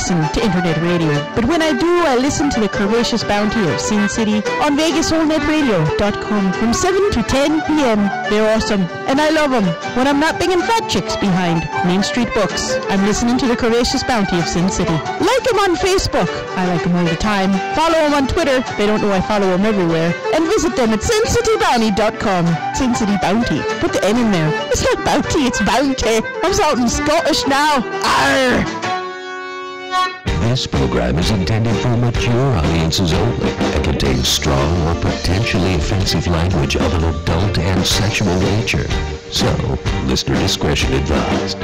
listen to internet radio, but when I do, I listen to the Curvaceous Bounty of Sin City on VegasOldNetRadio.com from 7 to 10 p.m. They're awesome, and I love them. When I'm not banging fat chicks behind Main Street Books, I'm listening to the Curvaceous Bounty of Sin City. Like them on Facebook. I like them all the time. Follow them on Twitter. They don't know I follow them everywhere. And visit them at SinCityBounty.com. Sin City Bounty. Put the N in there. It's not bounty, it's bounty. I'm sounding Scottish now. Arr! This program is intended for mature audiences only and contains strong or potentially offensive language of an adult and sexual nature. So, listener discretion advised.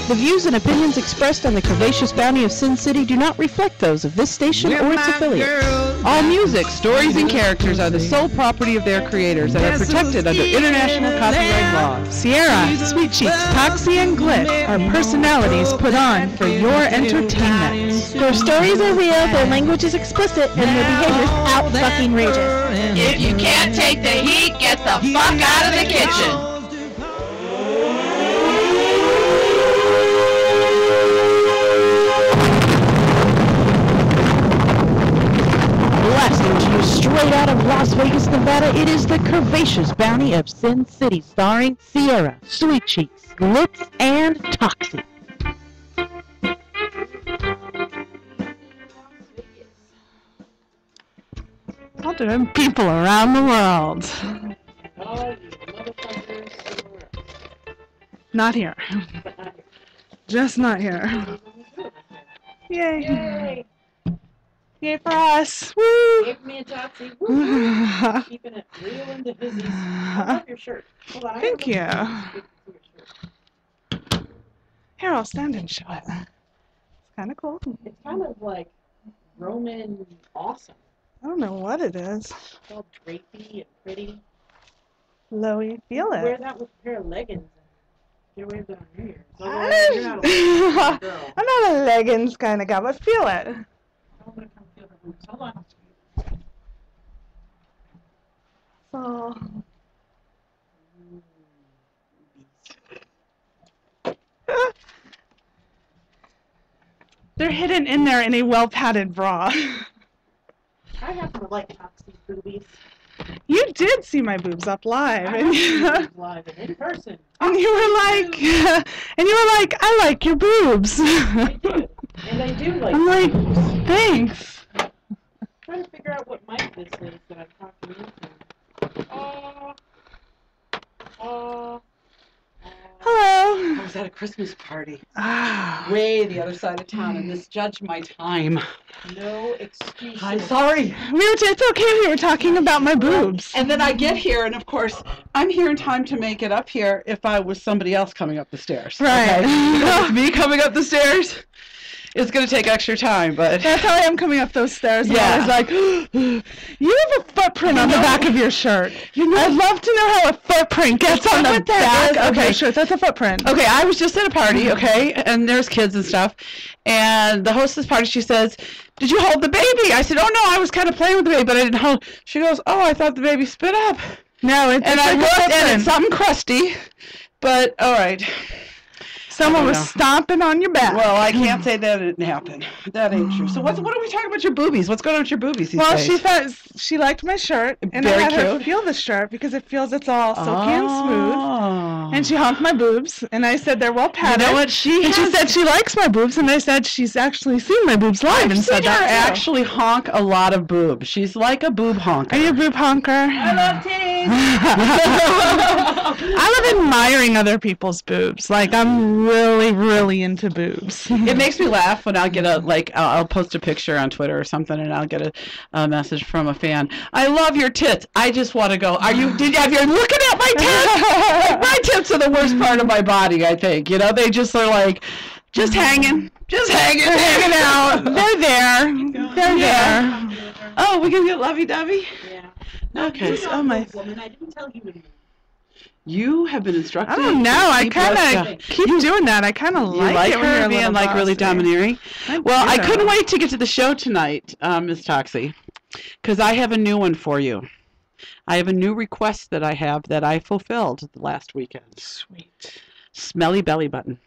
The views and opinions expressed on the Curvaceous Bounty of Sin City do not reflect those of this station or its affiliates. All music, stories, and characters are the sole property of their creators and are protected under international copyright law. Sierra, Sweet Cheeks, Toxie, and Glit are personalities put on for your entertainment. Their stories are real, their language is explicit, and their behavior is out-fucking-rageous. If you can't take the heat, get the fuck out of the kitchen. Blasting to you straight out of Las Vegas, Nevada, it is the Curvaceous Bounty of Sin City, starring Sierra, Sweet Cheeks, Glitz, and Toxie. All to them people around the world. Not here. Just not here. Yay. Yay for us. Woo! Give me a Toxie. Woo! Keeping it real in the business. I love your shirt. Hold on, Thank you. Here, I'll stand and show it. It's kind of cool. It's kind of like Roman awesome. I don't know what it is. It's all drapey and pretty. Lowy, feel it. Wear that with a pair of leggings. Get away with it on New Year's. You're not a girl. I'm not a leggings kind of guy, but feel it. I'm gonna come feel her boobs. Hold on. So. They're hidden in there in a well-padded bra. I happen to like Toxie's boobies. You did see my boobs up live. I have seen boobs live and in person. And you were like, I like your boobs. I do. And I do like I'm like, boobs. thanks. I'm trying to figure out what mic this is that I'm talking into. Hello. I was at a Christmas party Ah. way the other side of town and misjudged my time. No excuses. I'm sorry. It's okay. We were talking about my boobs. And then I get here, and of course, I'm here in time to make it up here if I was somebody else coming up the stairs. Right. Okay? Because me coming up the stairs, it's going to take extra time, but... That's how I am coming up those stairs. Yeah. I was like, you have a footprint on the back of your shirt. I'd love to know how a footprint gets on the back of your shirt. That's a footprint. Okay, I was just at a party, okay, and there's kids and stuff, and the hostess party, she says, did you hold the baby? I said, oh, no, I was kind of playing with the baby, but I didn't hold. She goes, oh, I thought the baby spit up. No, it's And I like looked, and it's something crusty, but all right. Someone was stomping on your back. Well, I can't say that didn't happen. That ain't true. So what are we talking about your boobies? What's going on with your boobies these days? She thought she liked my shirt, and Very I had her cute. feel the shirt because it feels it's all silky and smooth. And she honked my boobs, and I said they're well padded. You know what? She said she likes my boobs, and I said she's actually seen my boobs live I've and said seen her that too. actually honk a lot of boobs. She's like a boob honker. Are you a boob honker? I love titties. I love admiring other people's boobs. Like, I'm really, really into boobs. It makes me laugh when I'll get I'll post a picture on Twitter or something, and I'll get a message from a fan. I love your tits. I just want to go. Have you looking at my tits? Like, my tits are the worst part of my body, I think. You know, they just are like, just hanging out. They're there. They're there. Oh, we can get lovey-dovey? Yeah. Okay. Oh, my woman, I didn't tell you anymore. You have been instructed. I don't know. I kind of keep doing that. I kind of like it when her you're being like really domineering. Well, I couldn't wait to get to the show tonight, Ms. Toxie, because I have a new one for you. I have a new request that I fulfilled last weekend. Sweet. Smelly belly button.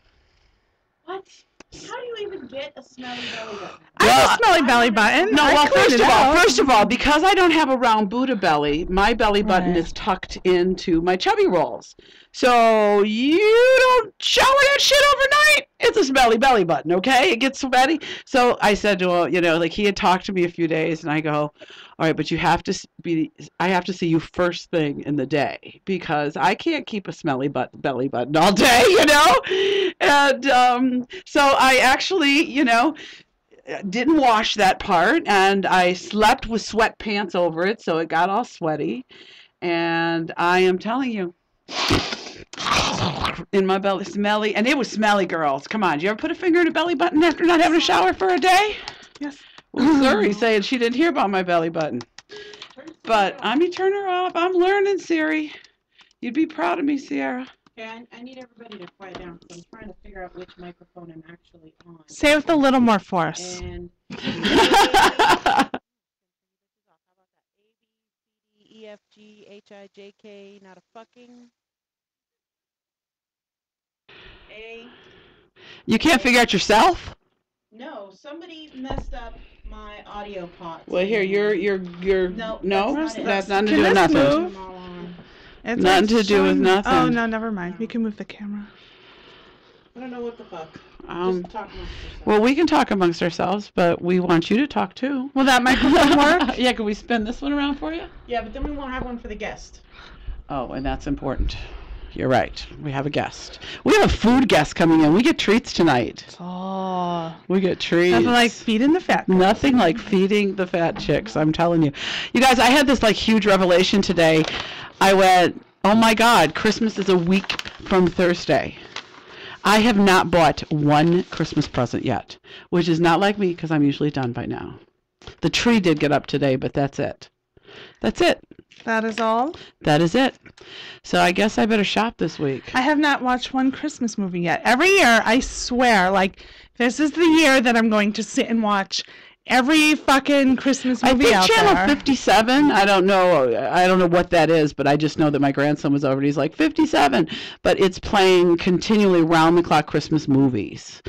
What? How do you even get a smelly belly button? I have a smelly belly button. No, I well, cleaned it out. first of all, because I don't have a round Buddha belly, my belly button Right. is tucked into my chubby rolls. So you don't shower that shit overnight. It's a smelly belly button, okay? It gets sweaty. So I said to him, like he had talked to me a few days, and I go, all right, but I have to see you first thing in the day because I can't keep a smelly belly button all day, And so I actually, didn't wash that part, and I slept with sweatpants over it, so it got all sweaty. And I am telling you, in my belly, smelly, and it was smelly, girls. Come on, did you ever put a finger in a belly button after not having a shower for a day? Yes. Well, Suri's saying she didn't hear about my belly button. But turn her off. I'm learning, Siri. You'd be proud of me, Sierra. Okay, I need everybody to quiet down because I'm trying to figure out which microphone I'm actually on. Say it with a little more force. And EFGHIJK, not a fucking. You can't figure out yourself? No, somebody messed up my audio pot. Well, here, you're No, that's nothing to Can do with this nothing. move? Them all on. It's Nothing to do with showing- nothing. Oh, no, never mind. We can move the camera. I don't know what the fuck. Well, Just talk amongst yourselves. we can talk amongst ourselves, but we want you to talk too. Will that microphone work? Yeah, can we spin this one around for you? Yeah, but then we won't have one for the guest. Oh, and that's important. You're right. We have a guest. We have a food guest coming in. We get treats tonight. Oh. We get treats. Nothing like feeding the fat. Nothing like feeding the fat chicks, I'm telling you. You guys, I had this huge revelation today. I went, oh my God, Christmas is a week from Thursday. I have not bought one Christmas present yet, which is not like me because I'm usually done by now. The tree did get up today, but that's it. That's it. That is all? That is it. So I guess I better shop this week. I have not watched one Christmas movie yet. Every year, I swear, this is the year that I'm going to sit and watch every fucking Christmas I movie think out channel there. 57. I don't know what that is, but I just know that my grandson was over. And he's like 57, but it's playing continually round-the-clock Christmas movies.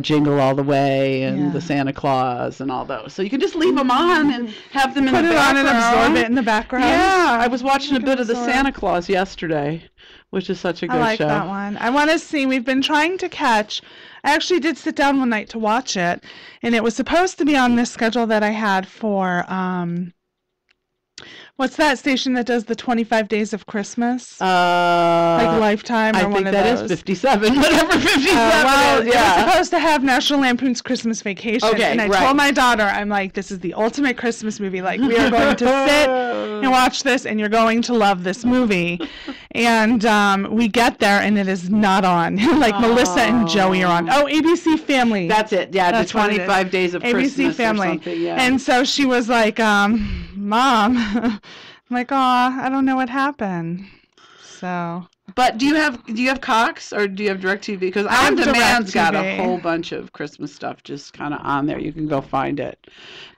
Jingle All the Way and the Santa Claus and all those. So you can just leave them on and have them in Put the it on background. and absorb it in the background. Yeah, I was watching a bit of the absorb. Santa Claus yesterday, which is such a good I like show. that one. I want to see. We've been trying to catch. I actually did sit down one night to watch it, and it was supposed to be on this schedule that I had for what's that station that does the 25 Days of Christmas? Like Lifetime or I one think of that those. is 57, whatever 57 Well, is. Yeah. it was supposed to have National Lampoon's Christmas Vacation, Okay, and I right. told my daughter, I'm like, this is the ultimate Christmas movie. Like, we are going to sit and watch this, and you're going to love this movie. And we get there, and it is not on. Melissa and Joey are on. Oh, ABC Family. That's it. Yeah, That's the what it is. 25 Days of ABC Christmas Family. or something. Yeah. And so she was like, Mom, I'm like, I don't know what happened. So. But do you have Cox or do you have DirecTV? Because I have On Demand's got a DirecTV. whole bunch of Christmas stuff just kind of on there. You can go find it.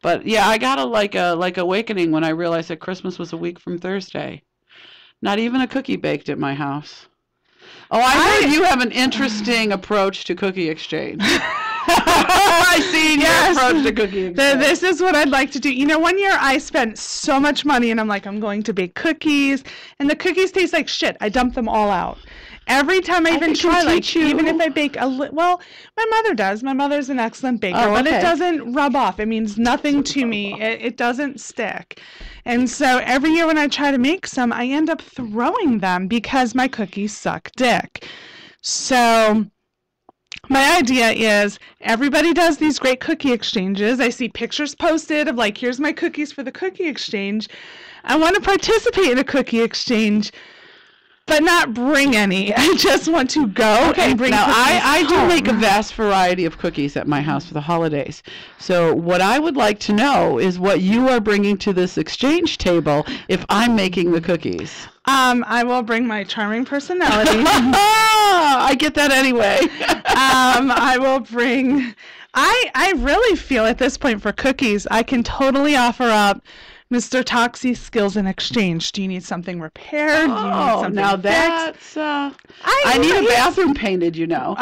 But yeah, I got a awakening when I realized that Christmas was a week from Thursday. Not even a cookie baked at my house. Oh, I heard you have an interesting approach to cookie exchange. I seen your approach to cookie exchange. This is what I'd like to do. One year I spent so much money, and I'm like, I'm going to bake cookies, and the cookies taste like shit. I dump them all out. Every time I even think try, she'll teach you. even if I bake well, my mother does. My mother's an excellent baker, but okay. it doesn't rub off. It means nothing to me. It doesn't stick. And so every year when I try to make some, I end up throwing them because my cookies suck dick. So my idea is everybody does these great cookie exchanges. I see pictures posted of here's my cookies for the cookie exchange. I want to participate in a cookie exchange, but not bring any. I just want to go and bring now, cookies I do home. make a vast variety of cookies at my house for the holidays. So what I would like to know is what you are bringing to this exchange table if I'm making the cookies. I will bring my charming personality. I get that anyway. I will bring... I really feel at this point for cookies, I can totally offer up Mr. Toxie Skills in Exchange. Do you need something repaired? Do you need something now fixed? that's I need a bathroom painted, you know.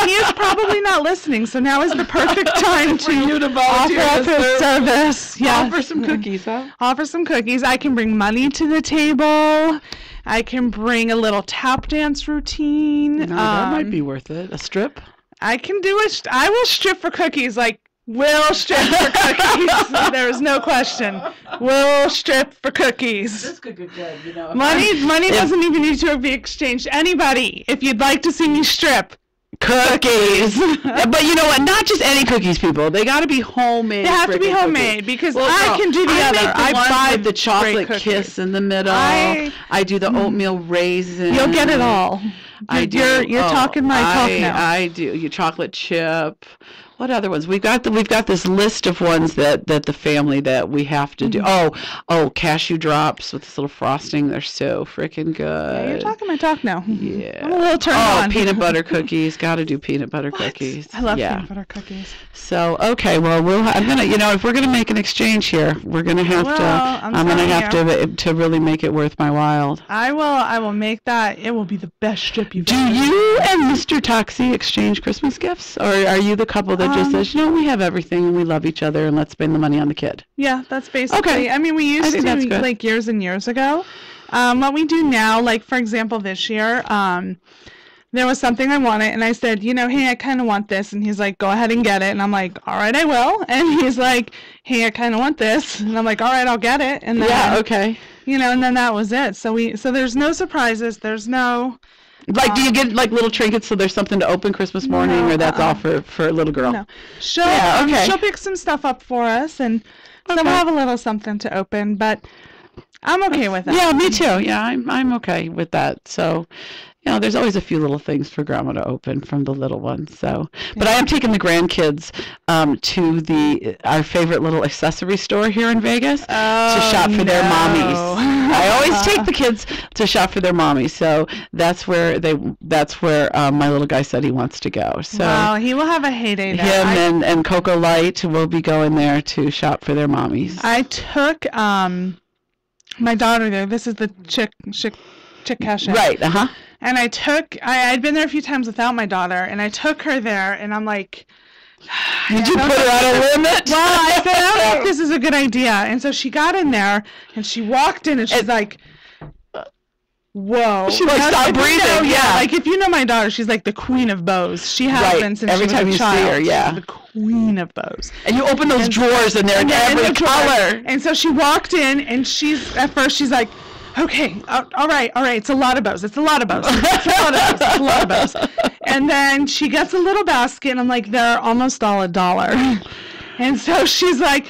He is probably not listening, so now is the perfect time For you to offer volunteer up to his serve. service. Yes. Offer some cookies, huh? Offer some cookies. I can bring money to the table. I can bring a little tap dance routine. No, that might be worth it. A strip? I can do it. I will strip for cookies. Like, will strip for cookies. There is no question. Will strip for cookies. This could get good, you know. Money doesn't even need to be exchanged. Anybody, if you'd like to see me strip, cookies. But you know what? Not just any cookies, people. They got to be homemade. they have to be frickin' homemade cookies. because Well, I no, can do the I other. make the I ones buy with the chocolate great cookies. kiss in the middle. I do the oatmeal raisin. You'll get it all. I do. You're talking my talk now. I do. Your chocolate chip. What other ones? We've got this list of ones that the family that we have to do. Oh, cashew drops with this little frosting. They're so freaking good. Yeah, you're talking my talk now. Yeah. I'm a little turned on. Peanut butter cookies. Got to do peanut butter cookies. I love yeah. peanut butter cookies. So okay, well I'm gonna, if we're gonna make an exchange here, we're gonna have Well, to. I'm gonna have telling to really make it worth my while. I will make that. It will be the best strip you've Do ever you and Mr. Toxie exchange Christmas gifts, or are you the couple that just says, we have everything and we love each other and let's spend the money on the kid? Yeah, that's basically. Okay. I mean, we used think that's to good. like years and years ago. What we do now, like for example, this year, there was something I wanted, and I said, hey, I kind of want this, and he's like, go ahead and get it, and I'm like, all right, I will, and he's like, hey, I kind of want this, and I'm like, all right, I'll get it, and then, Yeah. Okay. and then that was it. So there's no surprises. There's no. Like, do you get like little trinkets so there's something to open Christmas morning, or that's all for a little girl? No, she'll pick some stuff up for us, and so we'll have a little something to open. But I'm okay with that. Yeah, me too. Yeah, I'm okay with that. So, there's always a few little things for Grandma to open from the little ones. So, but I am taking the grandkids to our favorite little accessory store here in Vegas to shop for their mommies. I always take the kids to shop for their mommies. So that's where my little guy said he wants to go. So wow, he will have a heyday there. him and Coco Light will be going there to shop for their mommies. I took my daughter there. This is the chick cash. Right. And I'd been there a few times without my daughter, and I took her there, and I'm like, did you put her on a limit? well, I said, I don't know if this is a good idea. And so she got in there, and she walked in, and she's like, whoa. She like stopped breathing. Yeah. Like if you know my daughter, she's like the queen of bows. She has been since every she was time a you child. see her, yeah. She's the queen of bows. And you open those drawers, and they're in every color. And so she walked in, and at first she's like, okay, all right, it's a lot of bows. It's a lot of bows. It's a lot of bows. It's a lot of bows. And then she gets a little basket, and I'm like, they're almost all $1. And so she's like,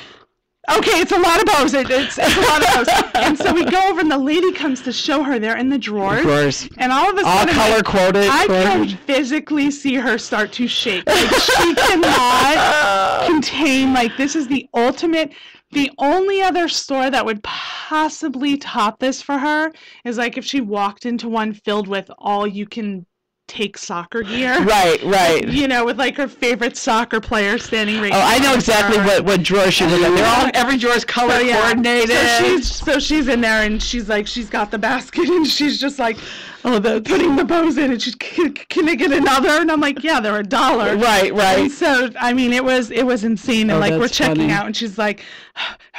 okay, it's a lot of bows. It's a lot of bows. And so we go over, and the lady comes to show her. They're in the drawers. And all of a sudden, color quoted. I can physically see her start to shake. Like she cannot contain. Like this is the ultimate. The only other store that would possibly top this for her is like if she walked into one filled with all you can take soccer gear. Right. With like her favorite soccer player standing right. Oh, I know exactly what drawer she was in. They're all every drawer is color coordinated. So she's in there, and she's like, she's got the basket, and she's just like, putting the bows in, and she's, can I get another? And I'm like, yeah, they're $1. Right. And so I mean, it was insane, and like we're checking funny. out, and she's like,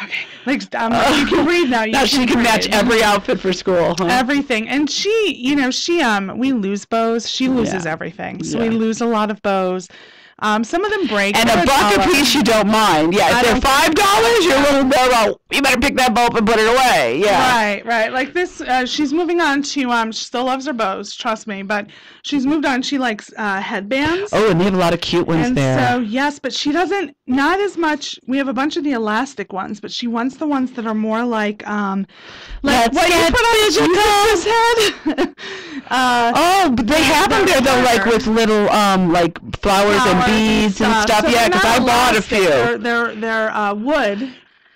okay, like I'm like, you can breathe now. Now she can match every outfit for school. Huh? Everything, and she we lose bows. She loses everything, so we lose a lot of bows. Some of them break. And a buck a piece you don't mind. Yeah, if they're $5, you're a little more, well, you better pick that bow up and put it away. Yeah. Right. Like this, she's moving on to, she still loves her bows, trust me, but she's moved on. She likes headbands. Oh, and they have a lot of cute ones there. So, yes, but she doesn't, not as much, we have a bunch of the elastic ones, but she wants the ones that are more like Let's what get you put on Jesus' head. But they have them there, though, like with little, like flowers and beads and stuff. So yeah, because I bought a few. They're wood.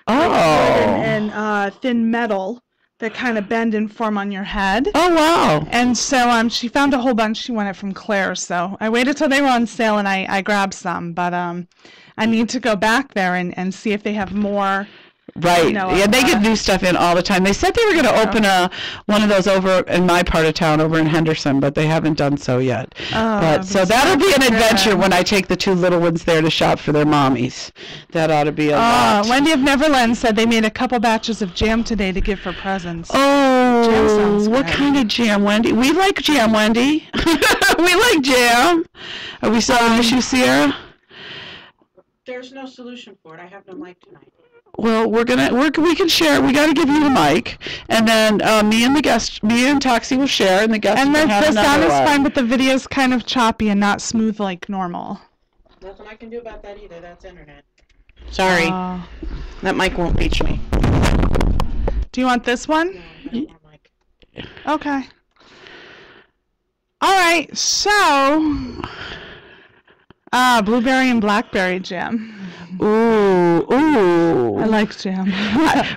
Oh. Like wood and thin metal that kind of bend and form on your head. Oh, wow. And so she found a whole bunch. She wanted from Claire's. So I waited till they were on sale, and I grabbed some. But I need to go back there and see if they have more Right. You know, yeah, they get new stuff in all the time. They said they were going to open one of those over in my part of town, over in Henderson, but they haven't done so yet. But so that'll be an adventure when I take the two little ones there to shop for their mommies. That ought to be a lot. Wendy of Neverland said they made a couple batches of jam today to give for presents. Oh, Jam sounds what good. kind of jam, Wendy? We like jam, Wendy. We like jam. Are we still on issue, Sierra? There's no solution for it. I have no mic tonight. Well, we can share. We got to give you the mic, and then me and Toxie will share, and the guest And can the have sound another is one. fine, but the video's kind of choppy and not smooth like normal. Nothing I can do about that either. That's internet. Sorry, that mic won't reach me. Do you want this one? No, I don't want a mic. Okay. All right, so blueberry and blackberry jam. Ooh. I like jam.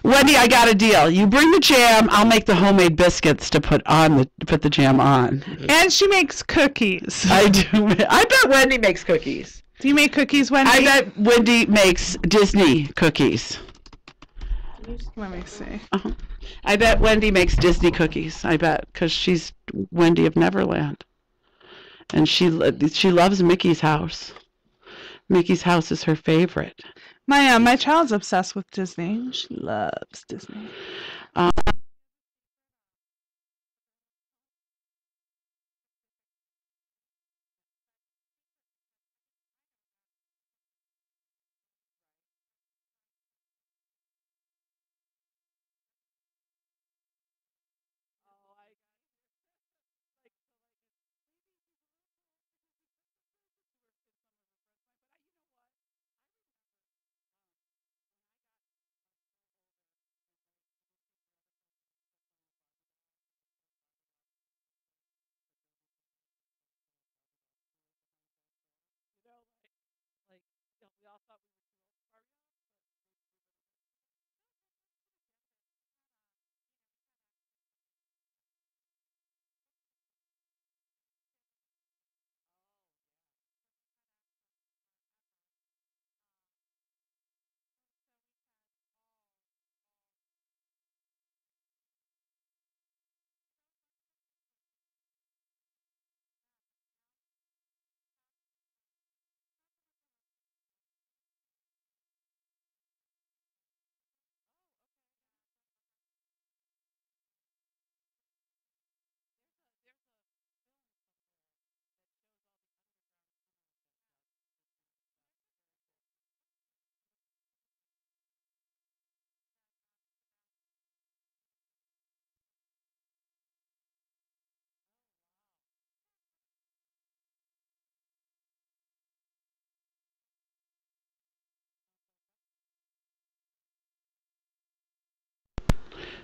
Wendy, I got a deal. You bring the jam, I'll make the homemade biscuits to put the jam on. And she makes cookies. I do. I bet Wendy makes cookies. Do you make cookies, Wendy? I bet Wendy makes Disney cookies. Let me see. I bet Wendy makes Disney cookies. I bet, because she's Wendy of Neverland, and she loves Mickey's house. Mickey's house is her favorite. My child's obsessed with Disney. She loves Disney.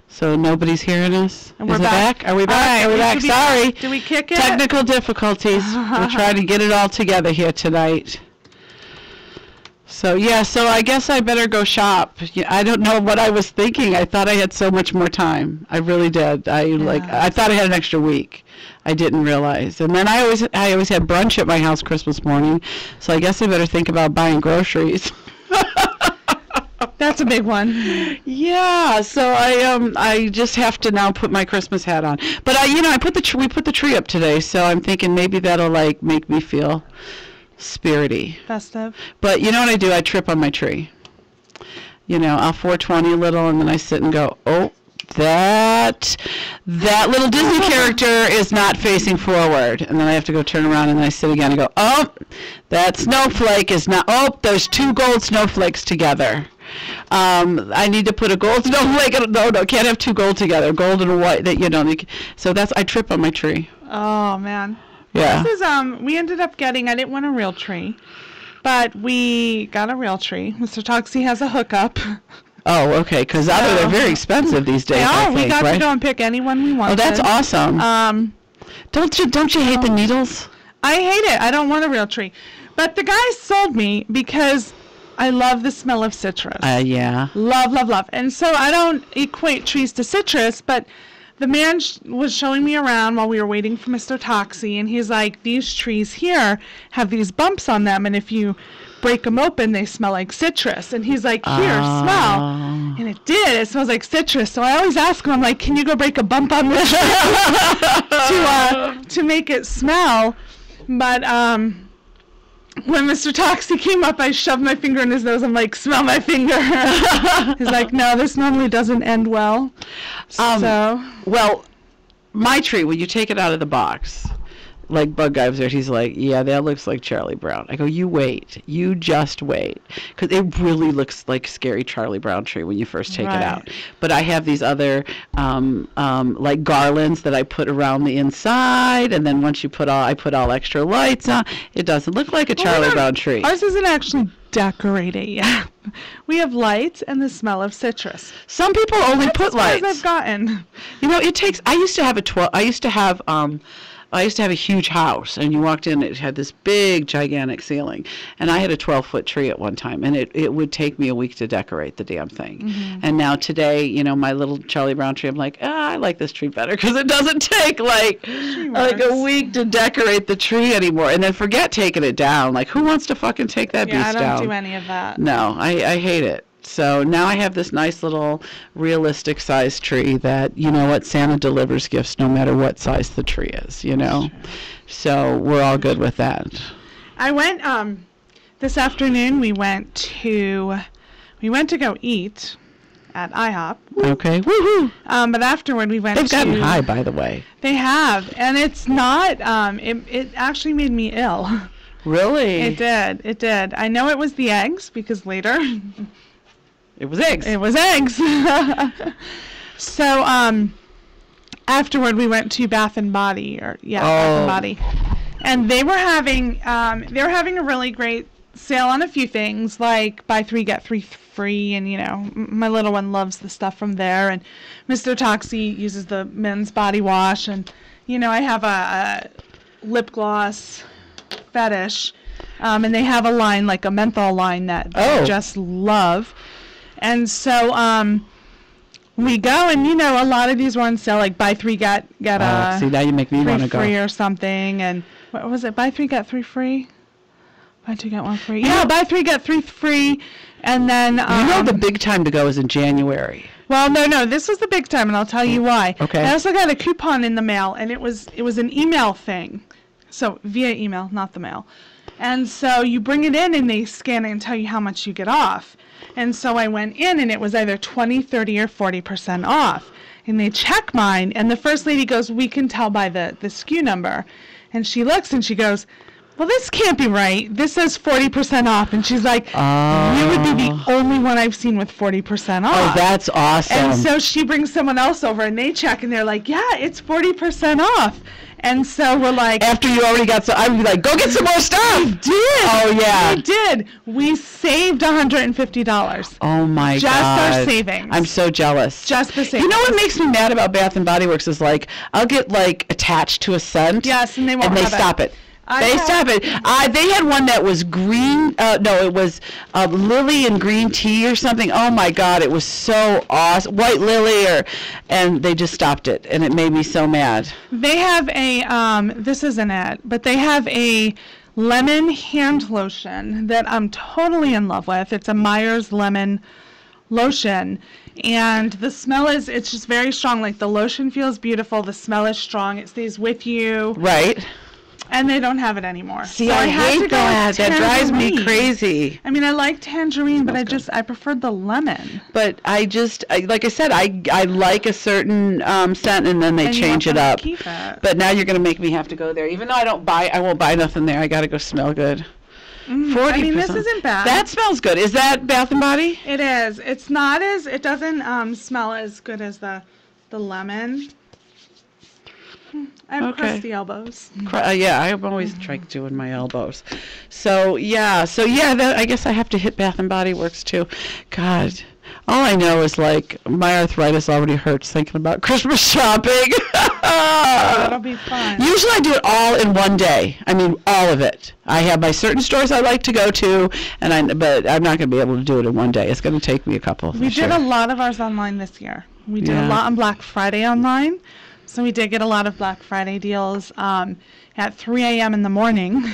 So nobody's hearing us? And we're Is it back? Are we back? All right, Are we back? Sorry. Did we kick it? Technical difficulties. We're trying to get it all together here tonight. So I guess I better go shop. I don't know what I was thinking. I thought I had so much more time. I really did. I thought I had an extra week. I didn't realize. And then I always had brunch at my house Christmas morning. So I guess I better think about buying groceries. That's a big one. Yeah, so I just have to now put my Christmas hat on. But we put the tree up today, so I'm thinking maybe that'll make me feel spirity. Festive. But you know what I do? I trip on my tree. I'll 420 a little, and then I sit and go, oh, that little Disney character is not facing forward. And then I have to go turn around, and then I sit again and go, oh, that snowflake is not, oh, there's two gold snowflakes together. I need to put a gold snowflake, no, can't have two gold together, gold and white, so I trip on my tree. Oh, man. Yeah. This is, we ended up I didn't want a real tree, but we got a real tree. Mr. Toxie has a hookup. Oh, okay, because they're very expensive these days, I think, we got right? to go and pick any one we wanted. Oh, that's awesome. Don't you hate the needles? I hate it. I don't want a real tree. But the guy sold me because I love the smell of citrus. Yeah. Love, love, love. And so I don't equate trees to citrus, but the man was showing me around while we were waiting for Mr. Toxie, and he's like, these trees here have these bumps on them, and if you break them open, they smell like citrus. And he's like, here, smell. And it did. It smells like citrus. So I always ask him, I'm like, can you go break a bump on this to make it smell? But when Mr. Toxie came up, I shoved my finger in his nose. I'm like, smell my finger. He's like, no, this normally doesn't end well. Well, my tree, when you take it out of the box, like Bug Guy was there, he's like, yeah, that looks like Charlie Brown. I go, you wait. You just wait. Because it really looks like scary Charlie Brown tree when you first take it out. But I have these other, like garlands that I put around the inside, and then once you I put all extra lights on, it doesn't look like a Charlie Brown tree. Ours isn't actually decorated yet. We have lights and the smell of citrus. Some people only put lights. I've gotten. You know, it takes, I used to have a huge house, and you walked in, it had this big, gigantic ceiling, and I had a 12-foot tree at one time, and it would take me a week to decorate the damn thing. Mm-hmm. And now today, you know, my little Charlie Brown tree, I'm like, I like this tree better, because it doesn't take like a week to decorate the tree anymore, and then forget taking it down. Like, who wants to fucking take that beast down? Yeah, I don't do any of that. No, I hate it. So now I have this nice little realistic size tree that, you know what, Santa delivers gifts no matter what size the tree is, you know. So we're all good with that. I went this afternoon we went to go eat at IHOP. Okay. Woohoo. But afterward we went They've gotten high, by the way. They have, and it's not it actually made me ill. Really? It did. I know it was the eggs because later it was eggs. So, afterward we went to Bath and Body, Bath and Body, and they were having a really great sale on a few things, like buy 3 get 3 free, and you know, my little one loves the stuff from there, and Mr. Toxie uses the men's body wash, and you know, I have a lip gloss fetish, and they have a line, like a menthol line that I just love. And so we go, and you know, a lot of these were on sale, like buy 3 get see, now you make me want to go. free or something. And what was it? Buy 3 get 3 free. Buy 2 get 1 free. Yeah, buy 3 get 3 free. And then you know, the big time to go is in January. Well, no, this was the big time, and I'll tell you why. Okay. I also got a coupon in the mail, and it was an email thing, so via email, not the mail. And so you bring it in, and they scan it and tell you how much you get off. And so I went in, and it was either 20, 30, or 40% off. And they check mine, and the first lady goes, we can tell by the SKU number. And she looks, and she goes, well, this can't be right. This says 40% off. And she's like, you would be the only one I've seen with 40% off. Oh, that's awesome. And so she brings someone else over, and they check, and they're like, yeah, it's 40% off. And so we're like... After you already got some... I would be like, go get some more stuff! We did! Oh, yeah. We did. We saved $150. Oh, my God. Just our savings. I'm so jealous. Just the savings. You know what makes me mad about Bath & Body Works is, like, I'll get, like, attached to a scent. Yes, and they won't have stop it. They stop it. They had one that was green. It was lily and green tea or something. Oh my God, it was so awesome. White lily, and they just stopped it, and it made me so mad. They have a this isn't it, but they have a lemon hand lotion that I'm totally in love with. It's a Myers lemon lotion, and the smell it's just very strong. Like, the lotion feels beautiful. The smell is strong. It stays with you. Right. And they don't have it anymore. See, so I hate that. That drives me crazy. I mean, I like tangerine, but I preferred the lemon. But like I said, I like a certain scent, and then they change it up. Keep it. But now you're going to make me have to go there. Even though I won't buy nothing there. I got to go smell good. 40%. I mean, this isn't bad. That smells good. Is that Bath & Body? It is. It's not as, it doesn't smell as good as the lemon. I have crusty elbows. Yeah, I'm always trying doing my elbows. So yeah, I guess I have to hit Bath & Body Works too. God, all I know is, like, my arthritis already hurts thinking about Christmas shopping. That'll be fun. Usually I do it all in one day. I mean, all of it. I have my certain stores I like to go to, but I'm not going to be able to do it in one day. It's going to take me a couple. We did a lot of ours online this year. We did a lot on Black Friday online. So we did get a lot of Black Friday deals at 3 a.m. in the morning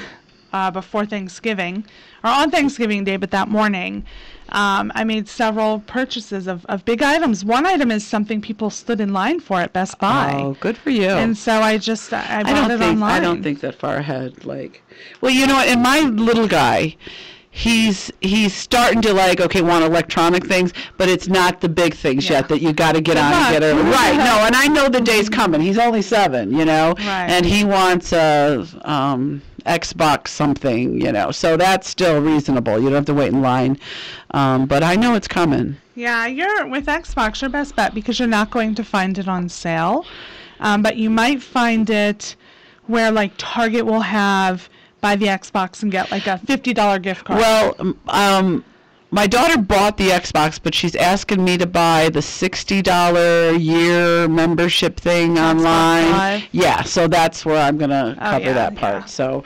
before Thanksgiving, or on Thanksgiving Day, but that morning. I made several purchases of big items. One item is something people stood in line for at Best Buy. Oh, good for you. And so I bought it online. I don't think that far ahead. Well, you know what? And my little guy, he's starting to want electronic things, but it's not the big things yet that you got to get on and get it right. No, and I know the day's coming. He's only 7, Right. and he wants Xbox something, so that's still reasonable. You don't have to wait in line, but I know it's coming. Yeah, with Xbox, your best bet, because you're not going to find it on sale, but you might find it where Target will have buy the Xbox and get a $50 gift card. Well, my daughter bought the Xbox, but she's asking me to buy the $60 year membership thing Xbox online. Live. Yeah, so that's where I'm going to cover that part. Yeah. So,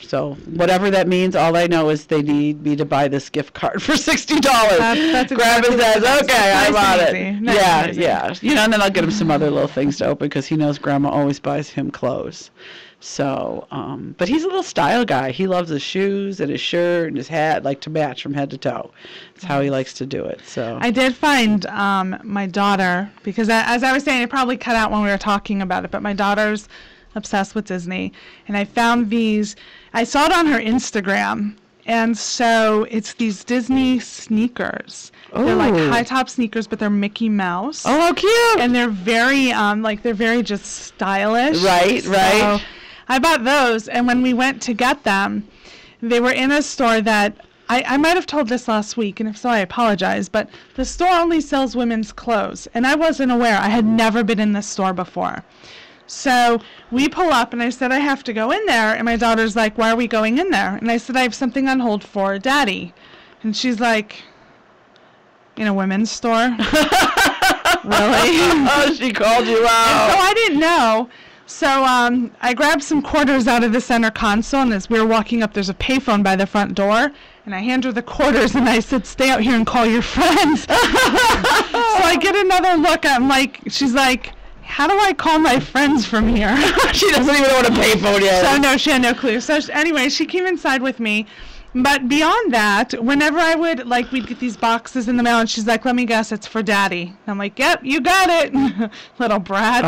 so whatever that means, all I know is they need me to buy this gift card for $60. That's Grab his ass. Okay, I bought it. Nice yeah. And then I'll get him some other little things to open because he knows Grandma always buys him clothes. So, but he's a little style guy. He loves his shoes and his shirt and his hat, to match from head to toe. That's how he likes to do it. So I did find my daughter, because as I was saying, it probably cut out when we were talking about it, but my daughter's obsessed with Disney, and I found these. I saw it on her Instagram, and so it's these Disney sneakers. Ooh. They're high top sneakers, but they're Mickey Mouse. Oh, how cute! And they're very they're very just stylish. Right. So I bought those, and when we went to get them, they were in a store that I might have told this last week, and if so, I apologize, but the store only sells women's clothes, and I wasn't aware. I had never been in this store before. So we pull up, and I said, I have to go in there, and my daughter's like, why are we going in there? And I said, I have something on hold for Daddy. And she's like, in a women's store? Really? Oh, she called you out. And so I didn't know. So I grabbed some quarters out of the center console, and as we were walking up, there's a payphone by the front door, and I hand her the quarters, and I said, stay out here and call your friends. So I get another look. She's like, how do I call my friends from here? She doesn't even know what a payphone is. So no, she had no clue. So anyway, she came inside with me. But beyond that, whenever I would, we'd get these boxes in the mail, and she's like, let me guess, it's for Daddy. I'm like, yep, you got it, little brat.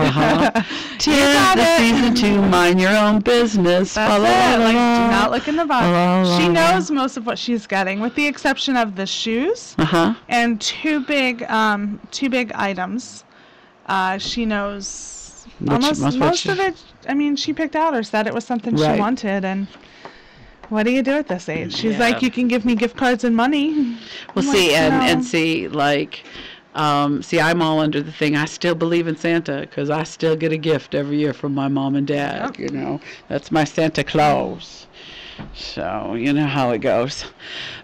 Season 2, mind your own business. That's it. Do not look in the box. She knows most of what she's getting, with the exception of the shoes and two big items. She knows most of it. I mean, she picked out or said it was something she wanted, and what do you do at this age? She's like, you can give me gift cards and money. Well, I'm all under the thing. I still believe in Santa because I still get a gift every year from my mom and dad. Yep. That's my Santa Claus. So you know how it goes.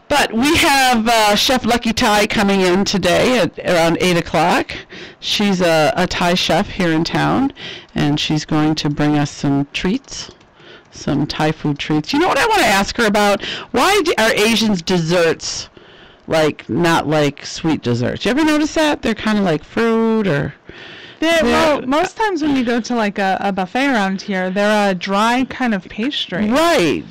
But we have Chef Lucky Thai coming in today at around 8 o'clock. She's a Thai chef here in town, and she's going to bring us some treats. Some Thai food treats. You know what I want to ask her about? Why are Asians desserts not like sweet desserts? You ever notice that? They're kind of like fruit or... Well, most times when you go to a buffet around here, they're a dry kind of pastry. Right.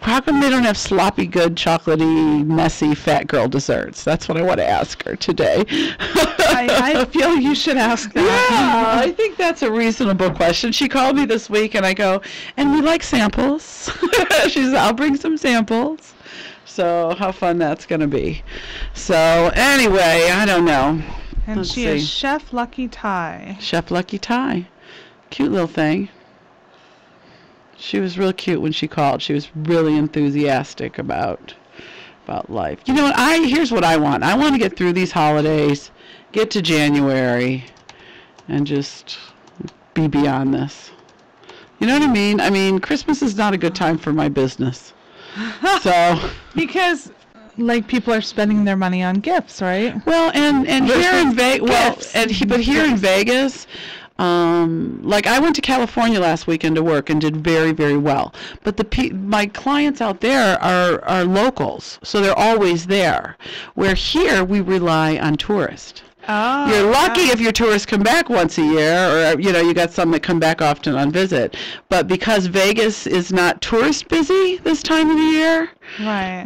How come they don't have sloppy, good, chocolatey, messy, fat girl desserts? That's what I want to ask her today. I feel you should ask that. Yeah, I think that's a reasonable question. She called me this week, and I go, and we like samples. She says, I'll bring some samples. So how fun that's going to be. So anyway, I don't know. And she is Chef Lucky Thai. Chef Lucky Thai. Cute little thing. She was real cute when she called. She was really enthusiastic about life. You know what? Here's what I want. I want to get through these holidays, get to January, and just be beyond this. You know what I mean? I mean, Christmas is not a good time for my business. So because people are spending their money on gifts, right? Well, and here in Vegas, but here in Vegas. I went to California last weekend to work and did very, very well. But my clients out there are locals, so they're always there. Where here we rely on tourists. Oh, you're lucky if your tourists come back once a year, or you got some that come back often on visit. But because Vegas is not tourist busy this time of the year, right?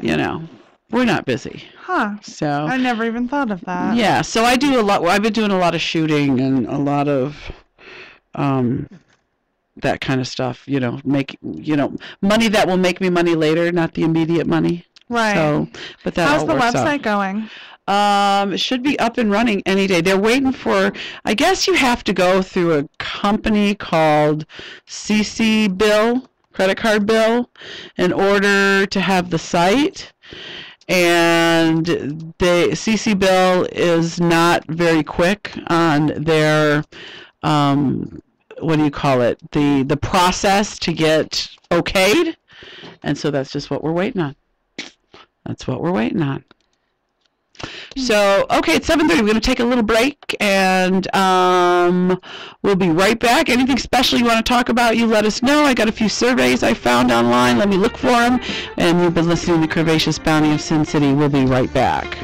we're not busy. Huh. So I never even thought of that. yeah, so I do a lot. I've been doing a lot of shooting and a lot of that kind of stuff. Money that will make me money later, not the immediate money. Right. So, but that How's all the works out. website going? It should be up and running any day. They're waiting for, I guess you have to go through a company called CC credit card bill, in order to have the site. And the CC bill is not very quick on their, what do you call it? The process to get okayed. And so that's just what we're waiting on. That's what we're waiting on. So, okay, it's 7:30. We're going to take a little break, and we'll be right back. Anything special you want to talk about, you let us know. I got a few surveys I found online. Let me look for them. And you've been listening to Curvaceous Bounty of Sin City. We'll be right back.